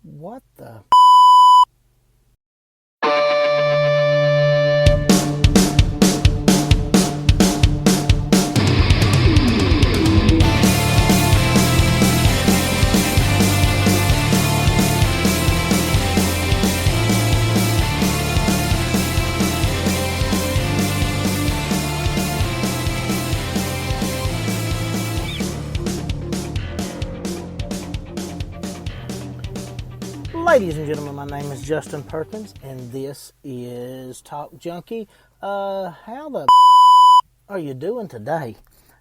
What the? Ladies and gentlemen, my name is Justin Perkins, and this is Talk Junkie. How the are you doing today?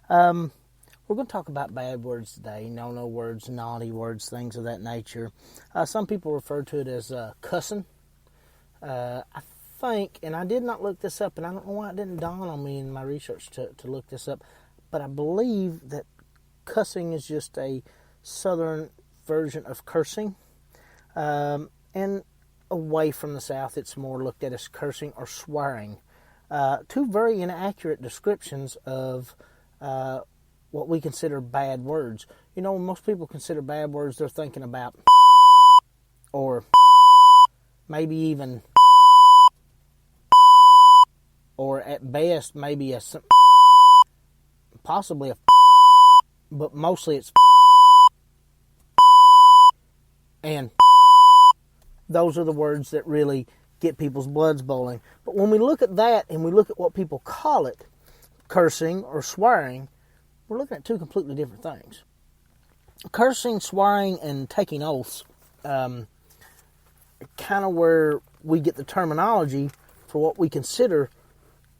We're going to talk about bad words today, no-no words, naughty words, things of that nature. Some people refer to it as cussing. I think, and I did not look this up, and I don't know why it didn't dawn on me in my research to look this up, but I believe that cussing is just a southern version of cursing. And away from the South, it's more looked at as cursing or swearing. Two very inaccurate descriptions of what we consider bad words. You know, when most people consider bad words, they're thinking about or maybe even or at best maybe possibly a but mostly it's and those are the words that really get people's bloods boiling. But when we look at that and we look at what people call it, cursing or swearing, we're looking at two completely different things. Cursing, swearing, and taking oaths kind of where we get the terminology for what we consider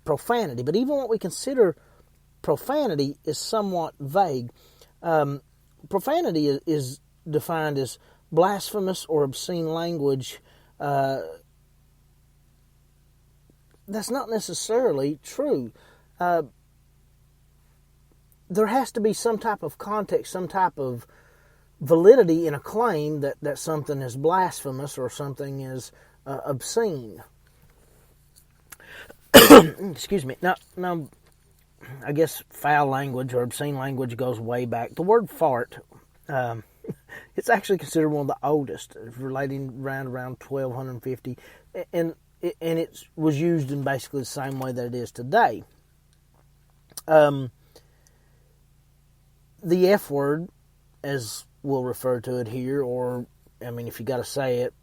profanity. But even what we consider profanity is somewhat vague. Profanity is defined as blasphemous or obscene language. That's not necessarily true. There has to be some type of context, some type of validity in a claim that something is blasphemous or something is obscene. Excuse me. Now, I guess foul language or obscene language goes way back. The word fart, it's actually considered one of the oldest, relating around 1250, and it was used in basically the same way that it is today. The F word, as we'll refer to it here, or, I mean, if you got to say it,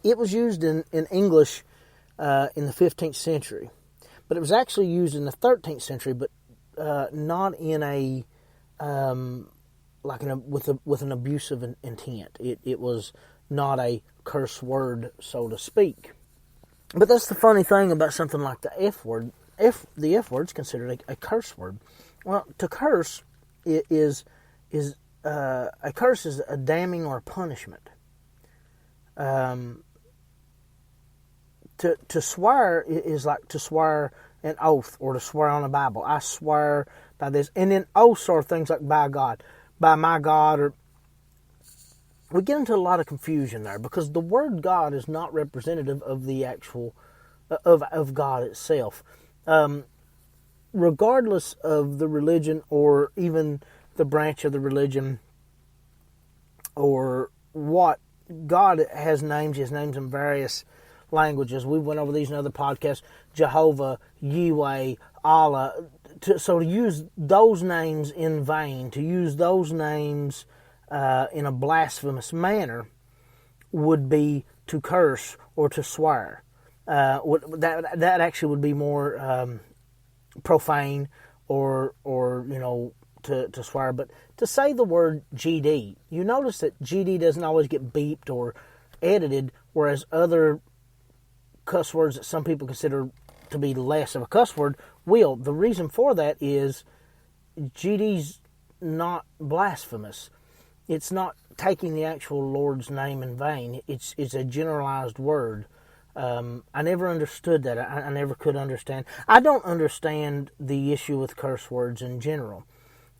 it was used in English in the 15th century, but it was actually used in the 13th century, but not in a with an abusive intent. It was not a curse word, so to speak. But that's the funny thing about something like the F word. The F word is considered a curse word. Well, to curse is a curse is a damning or a punishment. To swear is like to swear an oath or to swear on a Bible. I swear by this. And then oaths are things like by God, by my God, or we get into a lot of confusion there because the word God is not representative of the actual of God itself. Regardless of the religion or even the branch of the religion or what, God has names. He has names in various languages. We went over these in other podcasts. Jehovah, Yahweh, Allah. So to use those names in vain, to use those names in a blasphemous manner, would be to curse or to swear. That actually would be more profane or to swear. But to say the word GD, you notice that GD doesn't always get beeped or edited, whereas other cuss words that some people consider to be less of a cuss word will. The reason for that is GD's not blasphemous. It's not taking the actual Lord's name in vain. It's a generalized word. I never understood that. I never could understand. I don't understand the issue with curse words in general.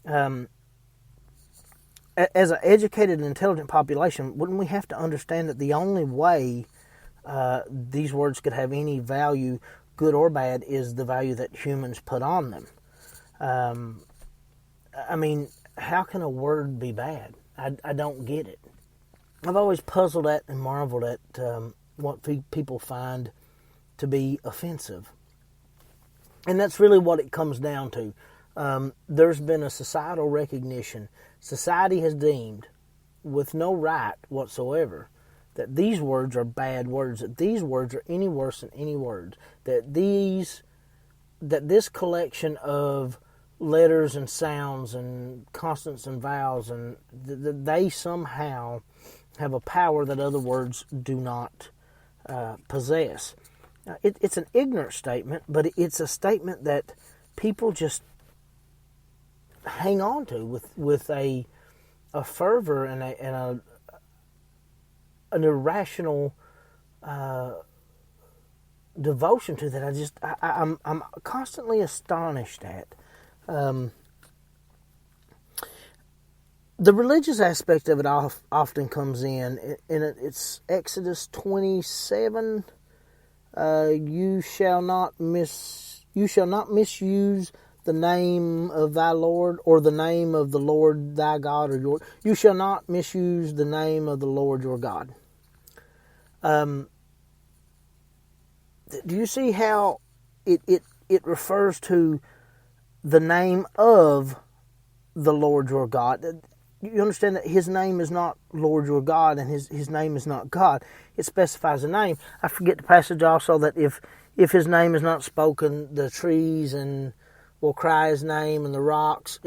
As an educated and intelligent population, wouldn't we have to understand that the only way these words could have any value, good or bad, is the value that humans put on them? I mean, how can a word be bad? I don't get it. I've always puzzled at and marveled at what people find to be offensive. And that's really what it comes down to. There's been a societal recognition. Society has deemed, with no right whatsoever, that these words are bad words, that these words are any worse than any words, that this collection of letters and sounds and consonants and vowels, and they somehow have a power that other words do not possess. It's an ignorant statement, but it's a statement that people just hang on to with a fervor and an irrational devotion to that. I'm constantly astonished at. The religious aspect of it often comes in, and it's Exodus 27. You shall not misuse the name of thy Lord, or the name of the Lord thy God, or you shall not misuse the name of the Lord your God. Do you see how it refers to the name of the Lord your God? You understand that His name is not Lord your God, and His name is not God. It specifies a name. I forget the passage also that if His name is not spoken, the trees will cry His name, and the rocks.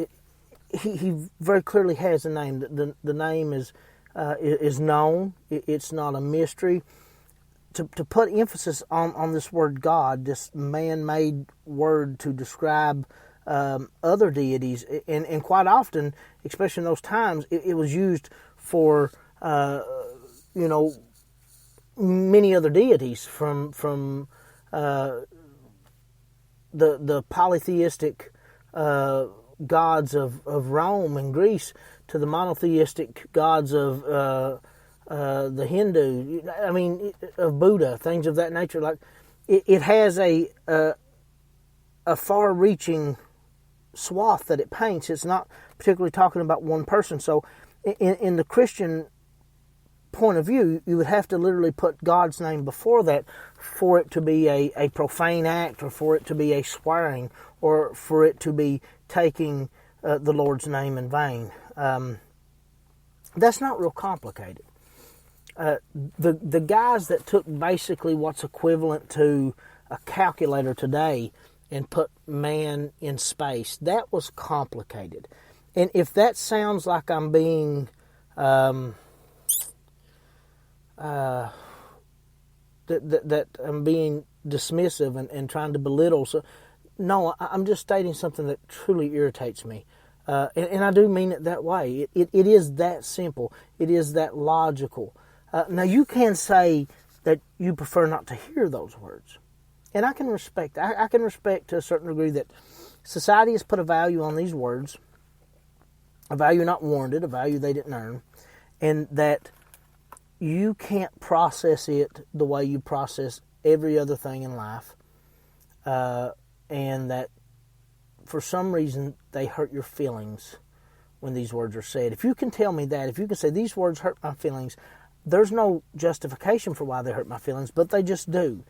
He very clearly has a name. The name is known. It's not a mystery. To put emphasis on this word God, this man-made word to describe other deities, and quite often, especially in those times, it was used for many other deities from the polytheistic gods of Rome and Greece to the monotheistic gods of the Hindu. I mean, of Buddha, things of that nature. Like it has a far-reaching swath that it paints. It's not particularly talking about one person. So in the Christian point of view, you would have to literally put God's name before that for it to be a profane act, or for it to be a swearing, or for it to be taking the Lord's name in vain. That's not real complicated. The guys that took basically what's equivalent to a calculator today and put man in space, that was complicated. And if that sounds like I'm being that I'm being dismissive and trying to belittle, so no, I'm just stating something that truly irritates me, and I do mean it that way. It is that simple. It is that logical. Now you can say that you prefer not to hear those words, and I can respect. I can respect to a certain degree that society has put a value on these words, a value not warranted, a value they didn't earn, and that you can't process it the way you process every other thing in life, and that for some reason they hurt your feelings when these words are said. If you can tell me that, if you can say these words hurt my feelings, there's no justification for why they hurt my feelings, but they just do,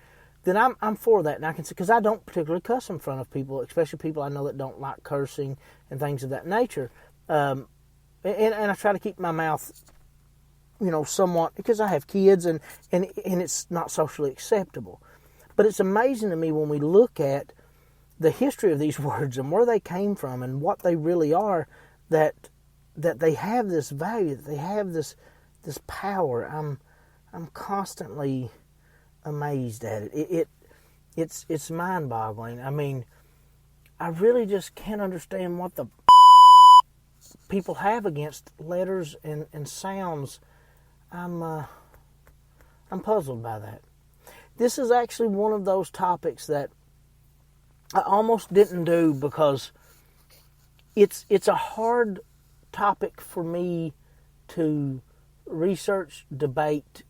then I'm for that. And I can say, because I don't particularly cuss in front of people, especially people I know that don't like cursing and things of that nature. And I try to keep my mouth, somewhat, because I have kids and it's not socially acceptable. But it's amazing to me when we look at the history of these words and where they came from and what they really are, that they have this value, that they have this power. I'm constantly amazed at it. It's mind-boggling. I mean, I really just can't understand what the people have against letters and sounds. I'm puzzled by that. This is actually one of those topics that I almost didn't do because it's a hard topic for me to research, debate,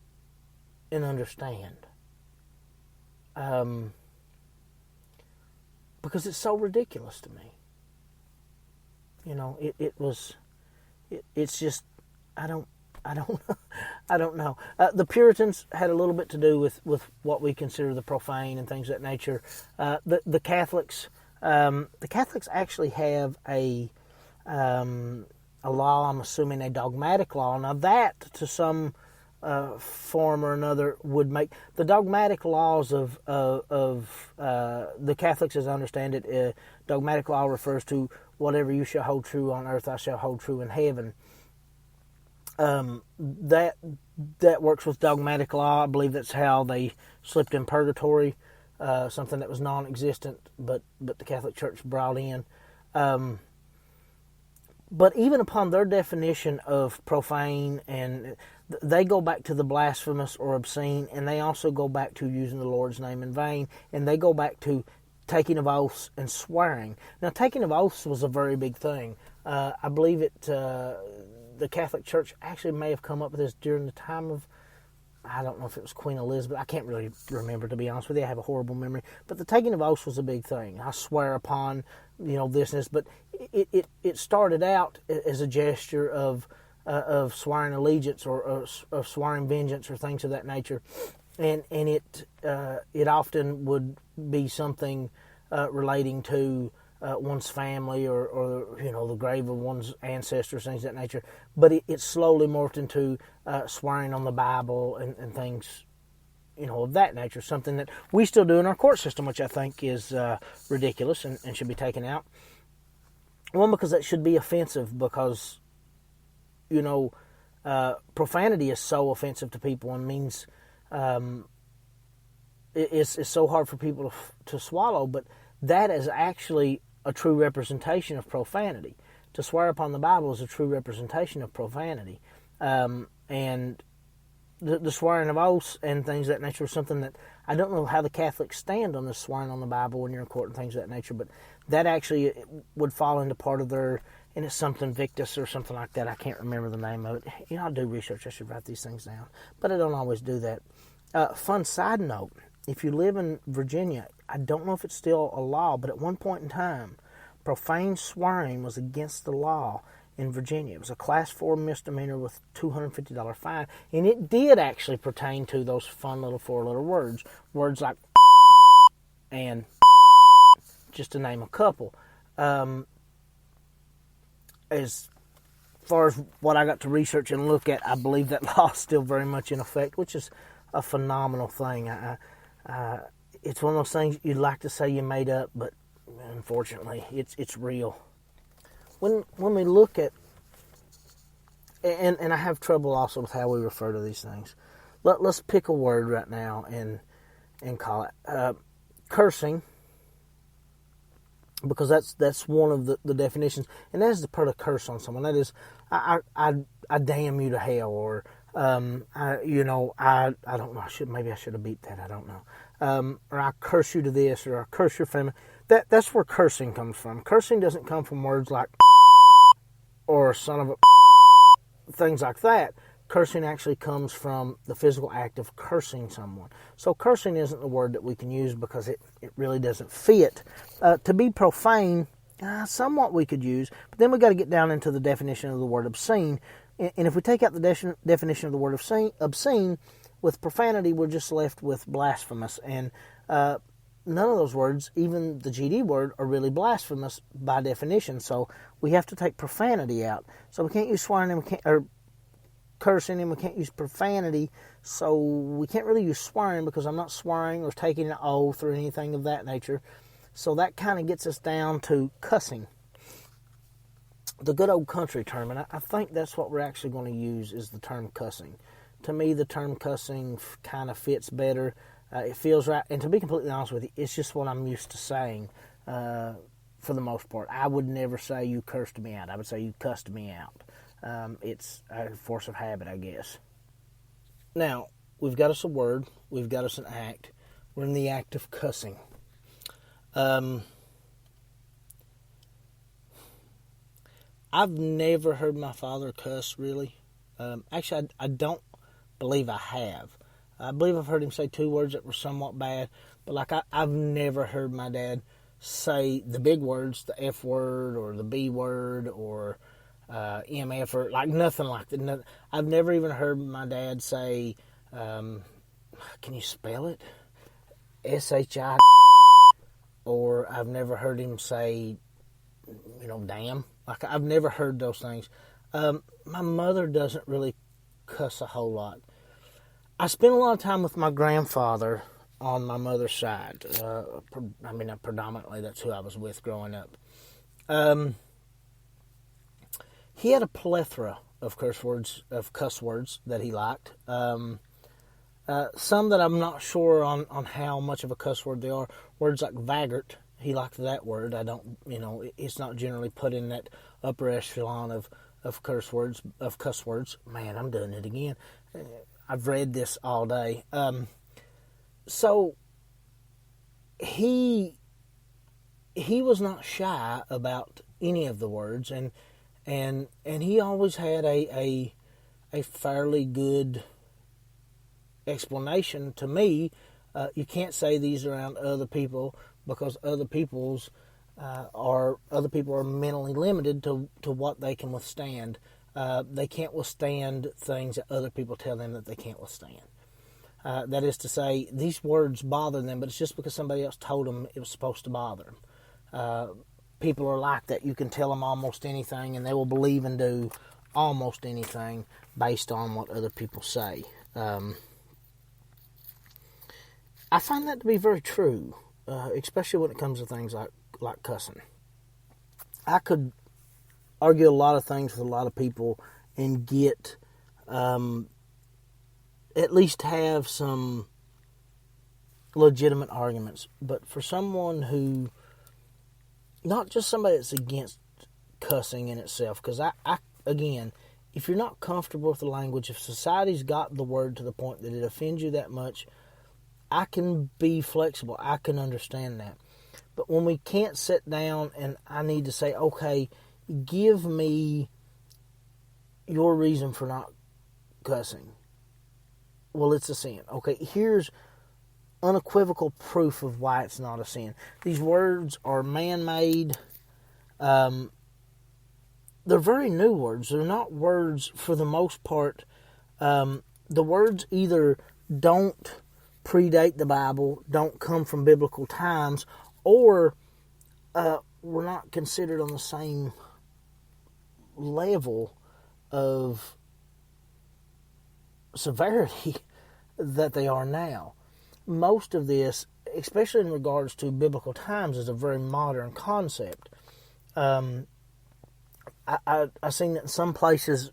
and understand. Because it's so ridiculous to me. It's just, I don't, I don't, I don't know. The Puritans had a little bit to do with what we consider the profane and things of that nature. The Catholics, actually have a law. I'm assuming a dogmatic law. Now that, to some form or another, would make the dogmatic laws of the Catholics, as I understand it. Dogmatic law refers to whatever you shall hold true on earth, I shall hold true in heaven. That works with dogmatic law. I believe that's how they slipped in purgatory, something that was non-existent, but the Catholic Church brought in. But even upon their definition of profane, and they go back to the blasphemous or obscene, and they also go back to using the Lord's name in vain, and they go back to taking of oaths and swearing. Now, taking of oaths was a very big thing. I believe the Catholic Church actually may have come up with this during the time of, I don't know if it was Queen Elizabeth. I can't really remember, to be honest with you. I have a horrible memory. But the taking of oaths was a big thing. I swear upon, this and this. But it started out as a gesture of swearing allegiance or of swearing vengeance or things of that nature. And it often would be something relating to one's family or the grave of one's ancestors, things of that nature. But it slowly morphed into swearing on the Bible and things, of that nature. Something that we still do in our court system, which I think is ridiculous and should be taken out. One, because that should be offensive, because profanity is so offensive to people and means it's so hard for people to swallow. But that is actually a true representation of profanity. To swear upon the Bible is a true representation of profanity. And the swearing of oaths and things of that nature is something that I don't know how the Catholics stand on the swearing on the Bible when you're in court and things of that nature, but that actually would fall into part of their, and it's something Victus or something like that. I can't remember the name of it. I do research. I should write these things down, but I don't always do that. Fun side note, if you live in Virginia, I don't know if it's still a law, but at one point in time, profane swearing was against the law in Virginia. It was a Class 4 misdemeanor with $250 fine, and it did actually pertain to those fun little four-letter words. Words like and just to name a couple. As far as what I got to research and look at, I believe that law is still very much in effect, which is a phenomenal thing. It's one of those things you'd like to say you made up, but unfortunately, it's real. When we look at, and I have trouble also with how we refer to these things. Let's pick a word right now and call it cursing, because that's one of the definitions, and that is to put a curse on someone. That is, I damn you to hell, or I don't know. I should have beat that. I don't know. Or I curse you to this, or I curse your family. That's where cursing comes from. Cursing doesn't come from words like or son of a things like that. Cursing actually comes from the physical act of cursing someone. So cursing isn't the word that we can use because it really doesn't fit. To be profane, somewhat we could use, but then we got to get down into the definition of the word obscene. And if we take out the definition of the word obscene, with profanity, we're just left with blasphemous. And none of those words, even the GD word, are really blasphemous by definition. So we have to take profanity out. So we can't use swearing or cursing, and we can't use profanity. So we can't really use swearing because I'm not swearing or taking an oath or anything of that nature. So that kind of gets us down to cussing. The good old country term, and I think that's what we're actually going to use, is the term cussing. To me, the term cussing kind of fits better. It feels right, and to be completely honest with you, it's just what I'm used to saying for the most part. I would never say you cursed me out. I would say you cussed me out. It's a force of habit, I guess. Now, we've got us a word. We've got us an act. We're in the act of cussing. I've never heard my father cuss, really. Actually, I don't believe I have. I believe I've heard him say two words that were somewhat bad, but I've never heard my dad say the big words, the F word or the B word or MF or like nothing like that. I've never even heard my dad say, can you spell it? SHI. Or I've never heard him say, damn. Like, I've never heard those things. My mother doesn't really cuss a whole lot. I spent a lot of time with my grandfather on my mother's side. Predominantly that's who I was with growing up. He had a plethora of cuss words that he liked. Some that I'm not sure on how much of a cuss word they are. Words like vaggart, he liked that word. I don't, it's not generally put in that upper echelon of cuss words. Man, I'm doing it again. I've read this all day. So he was not shy about any of the words, and he always had a fairly good explanation to me. You can't say these around other people because other people are mentally limited to what they can withstand. They can't withstand things that other people tell them that they can't withstand. That is to say, these words bother them, but it's just because somebody else told them it was supposed to bother them. People are like that. You can tell them almost anything, and they will believe and do almost anything based on what other people say. I find that to be very true, especially when it comes to things like cussing. I could argue a lot of things with a lot of people and get, at least have some legitimate arguments. But for someone who, not just somebody that's against cussing in itself, because I again, if you're not comfortable with the language, if society's got the word to the point that it offends you that much, I can be flexible. I can understand that. But when we can't sit down and I need to say, okay, give me your reason for not cussing. Well, it's a sin. Okay, here's unequivocal proof of why it's not a sin. These words are man-made. They're very new words. They're not words, for the most part. The words either don't predate the Bible, don't come from biblical times, or were not considered on the same level of severity that they are now. Most of this, especially in regards to biblical times, is a very modern concept. I've seen that in some places,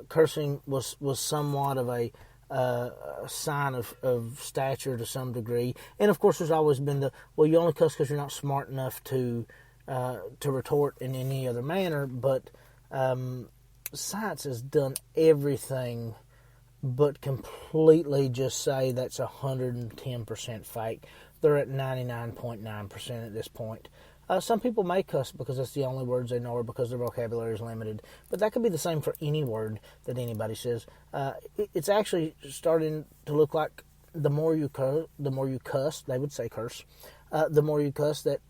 cursing was somewhat of a sign of stature to some degree. And of course, there's always been you only cuss because you're not smart enough to retort in any other manner. But science has done everything but completely just say that's 110% fake. They're at 99.9% at this point. Some people may cuss because that's the only words they know or because their vocabulary is limited. But that could be the same for any word that anybody says. It's actually starting to look like the more you cuss, they would say curse, the more you cuss, that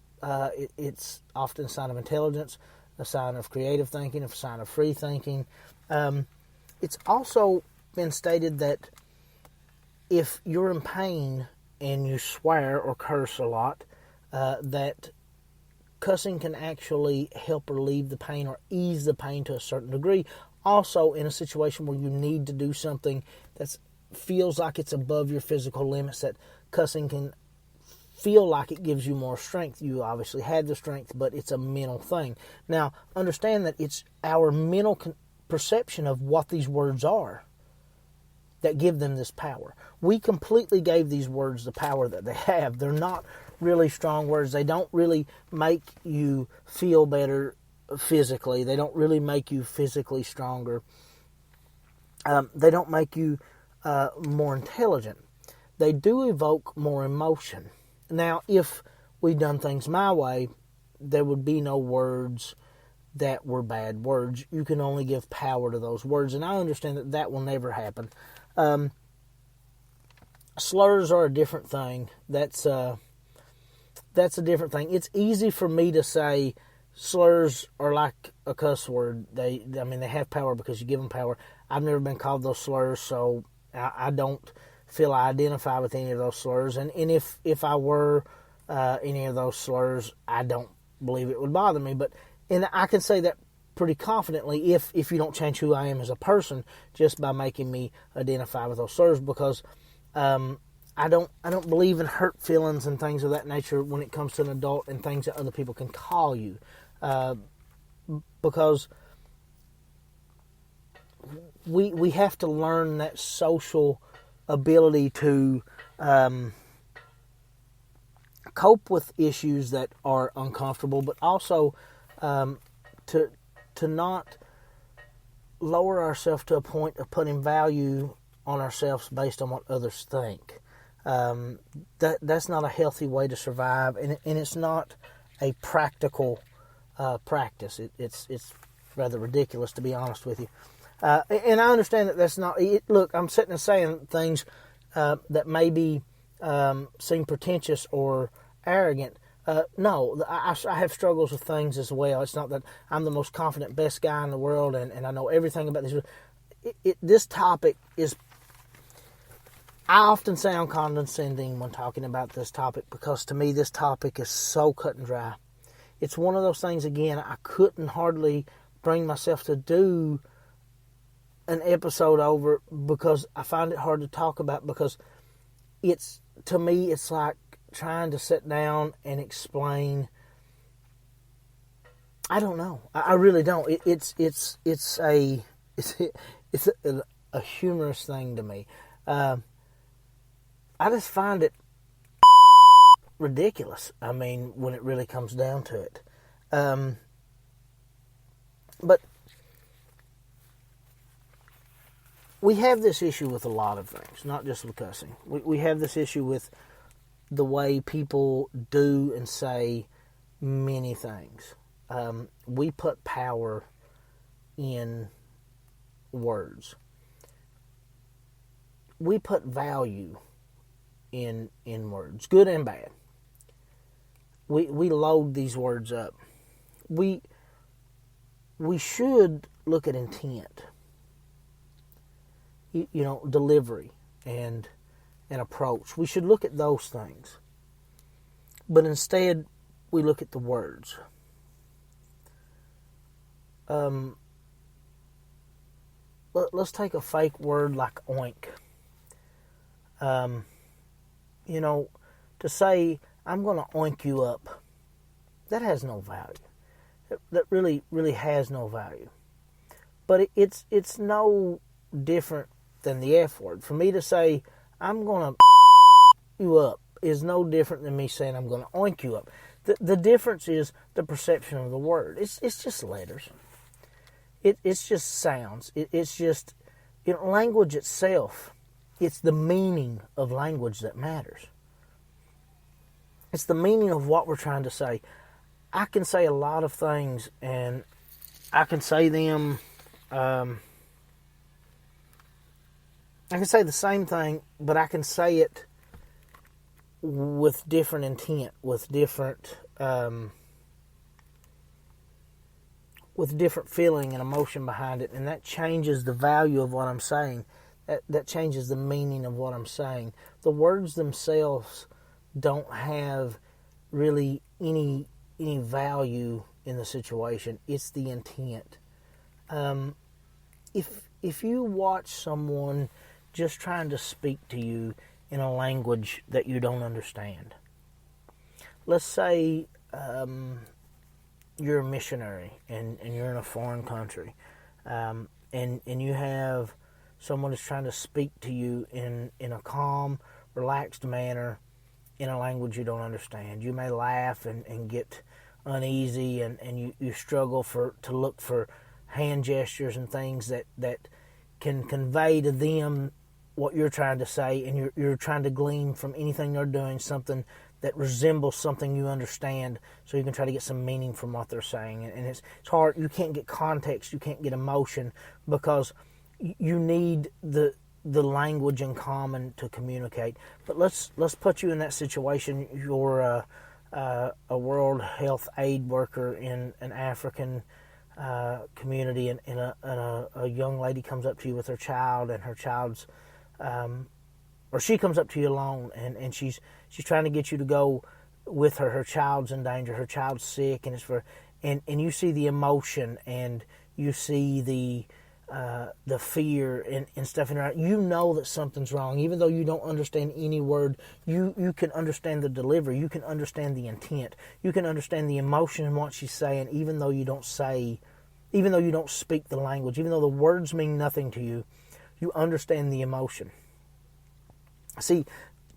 it's often a sign of intelligence, a sign of creative thinking, a sign of free thinking. It's also been stated that if you're in pain and you swear or curse a lot, that cussing can actually help relieve the pain or ease the pain to a certain degree. Also, in a situation where you need to do something that feels like it's above your physical limits, that cussing can feel like it gives you more strength. You obviously had the strength, but it's a mental thing. Now, understand that it's our mental perception of what these words are that give them this power. We completely gave these words the power that they have. They're not really strong words. They don't really make you feel better physically. They don't really make you physically stronger. They don't make you more intelligent. They do evoke more emotion. Now, if we'd done things my way, there would be no words that were bad words. You can only give power to those words, and I understand that that will never happen. Slurs are a different thing. That's that's a different thing. It's easy for me to say slurs are like a cuss word. They have power because you give them power. I've never been called those slurs, so I don't feel I identify with any of those slurs. And if I were any of those slurs, I don't believe it would bother me. And I can say that pretty confidently if you don't change who I am as a person just by making me identify with those slurs, because I don't believe in hurt feelings and things of that nature when it comes to an adult and things that other people can call you, because we have to learn that social ability to cope with issues that are uncomfortable, but also to not lower ourselves to a point of putting value on ourselves based on what others think. That's not a healthy way to survive, and it's not a practical practice. It's rather ridiculous, to be honest with you. And I understand that that's not. Look, I'm sitting and saying things that maybe seem pretentious or arrogant. No, I have struggles with things as well. It's not that I'm the most confident, best guy in the world, and I know everything about this. This topic is. I often sound condescending when talking about this topic because to me this topic is so cut and dry. It's one of those things, again, I couldn't hardly bring myself to do an episode over because I find it hard to talk about, because to me it's like trying to sit down and explain. I don't know. I really don't. It's a humorous thing to me. I just find it ridiculous. I mean, when it really comes down to it. But we have this issue with a lot of things, not just with cussing. We have this issue with the way people do and say many things. We put power in words. We put value in words, good and bad. We load these words up. We should look at intent, delivery and approach. We should look at those things, but instead we look at the words. Let's take a fake word like oink. To say, I'm going to oink you up, that has no value. That really, really has no value. But it's no different than the F word. For me to say, I'm going to you up, is no different than me saying I'm going to oink you up. The difference is the perception of the word. It's just letters. It's just sounds. It's just, language itself. It's the meaning of language that matters. It's the meaning of what we're trying to say. I can say a lot of things, and I can say them. I can say the same thing, but I can say it with different intent, with different feeling and emotion behind it, and that changes the value of what I'm saying. That changes the meaning of what I'm saying. The words themselves don't have really any value in the situation. It's the intent. If you watch someone just trying to speak to you in a language that you don't understand, let's say you're a missionary and you're in a foreign country, and you have someone who's trying to speak to you in a calm, relaxed manner in a language you don't understand. You may laugh and get uneasy, and you struggle to look for hand gestures and things that can convey to them what you're trying to say, and you're trying to glean from anything they're doing something that resembles something you understand, so you can try to get some meaning from what they're saying. And it's hard. You can't get context. You can't get emotion, because you need the language in common to communicate. But let's put you in that situation. You're a World Health Aid worker in an African community, and a young lady comes up to you with her child, and her child's, or she comes up to you alone, and she's trying to get you to go with her. Her child's in danger. Her child's sick, and and you see the emotion, and you see the fear and stuff in her eyes. You know that something's wrong, even though you don't understand any word. You can understand the delivery. You can understand the intent. You can understand the emotion in what she's saying, even though you don't speak the language, even though the words mean nothing to you. You understand the emotion. See,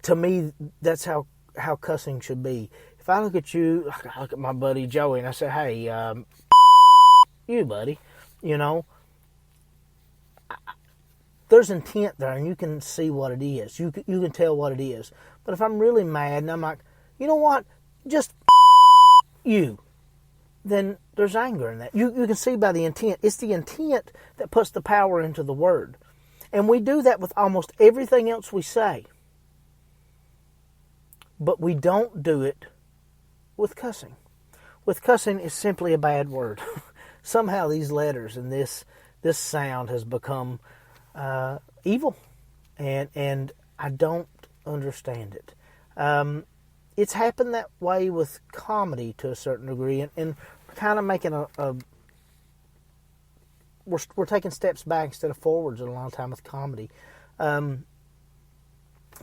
to me, that's how cussing should be. If I look at you, I look at my buddy Joey, and I say, "Hey, you buddy," there's intent there, and you can see what it is. You can tell what it is. But if I'm really mad and I'm like, you know what, just you, then there's anger in that. You can see by the intent. It's the intent that puts the power into the word. And we do that with almost everything else we say. But we don't do it with cussing. With cussing, it's simply a bad word. Somehow these letters and this sound has become evil, and I don't understand it. It's happened that way with comedy to a certain degree, and we're kind of making we're taking steps back instead of forwards in a long time with comedy.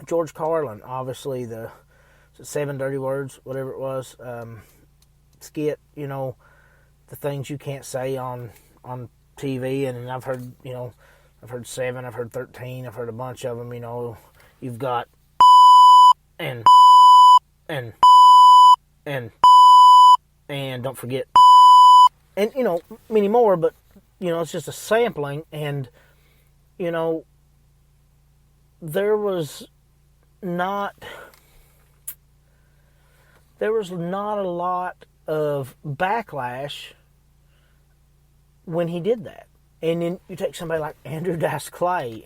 George Carlin, obviously the 7 Dirty Words, whatever it was, skit, the things you can't say on TV, and I've heard 7, I've heard 13, I've heard a bunch of them. You've got and don't forget, and many more, but it's just a sampling, and there was not a lot of backlash when he did that. And then you take somebody like Andrew Dice Clay,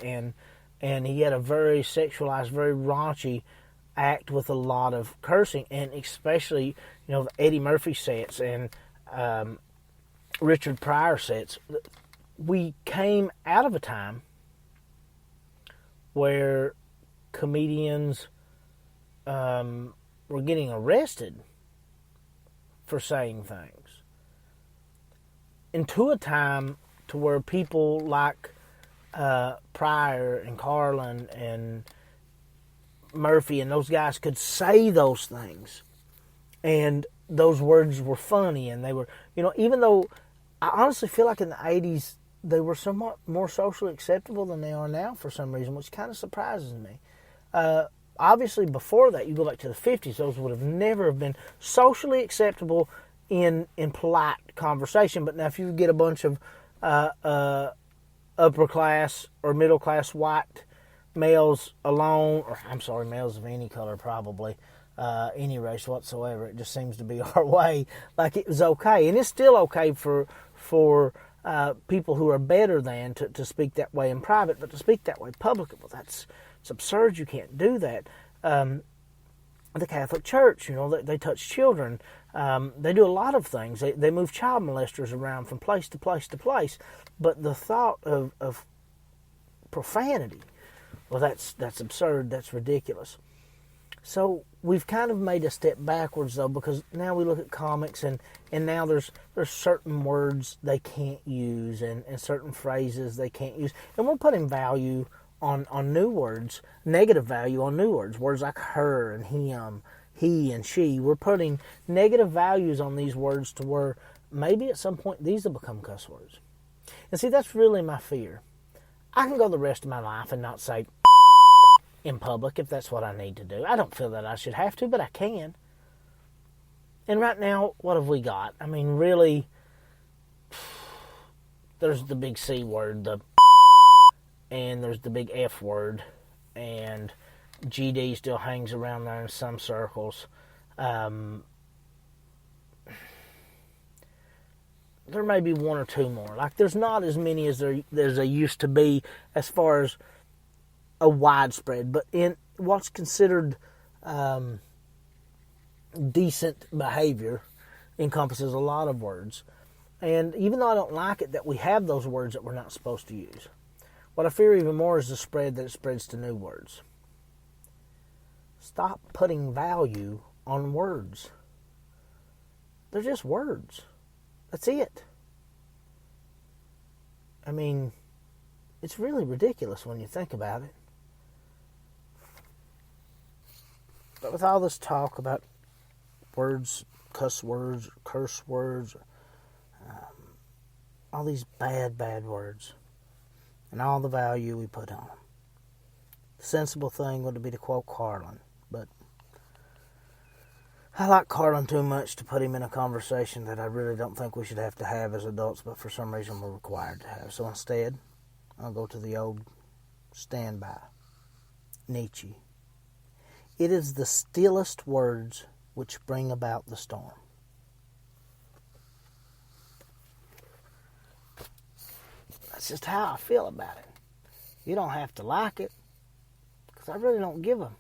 and he had a very sexualized, very raunchy act with a lot of cursing, and especially, the Eddie Murphy sets and Richard Pryor sets. We came out of a time where comedians were getting arrested for saying things, into a time to where people like Pryor and Carlin and Murphy and those guys could say those things, and those words were funny, and they were, even though I honestly feel like in the 80s they were somewhat more socially acceptable than they are now for some reason, which kind of surprises me. Obviously, before that, you go back to the 50s, those would have never been socially acceptable in polite conversation. But now if you get a bunch of upper class or middle class white males alone, or males of any color probably, any race whatsoever, it just seems to be our way, like it was okay. And it's still okay for people who are better than to speak that way in private, but to speak that way publicly, well, it's absurd. You can't do that. The Catholic Church, they touch children. They do a lot of things. They move child molesters around from place to place to place. But the thought of profanity, well, that's absurd. That's ridiculous. So we've kind of made a step backwards, though, because now we look at comics, and now there's certain words they can't use, and certain phrases they can't use. And we're putting value on new words, negative value on new words. Words like her and him, he and she. We're putting negative values on these words to where maybe at some point these will become cuss words. And see, that's really my fear. I can go the rest of my life and not say in public if that's what I need to do. I don't feel that I should have to, but I can. And right now, what have we got? I mean, really, there's the big C word, and there's the big F word, and GD still hangs around there in some circles. There may be one or two more. Like, there's not as many as there used to be as far as a widespread. But in what's considered decent behavior encompasses a lot of words. And even though I don't like it that we have those words that we're not supposed to use, what I fear even more is the spread that it spreads to new words. Stop putting value on words. They're just words. That's it. I mean, it's really ridiculous when you think about it. But with all this talk about words, cuss words, curse words, all these bad words, and all the value we put on them, the sensible thing would be to quote Carlin, but I like Carlin too much to put him in a conversation that I really don't think we should have to have as adults, but for some reason we're required to have. So instead, I'll go to the old standby, Nietzsche. It is the stillest words which bring about the storm. That's just how I feel about it. You don't have to like it, because I really don't give a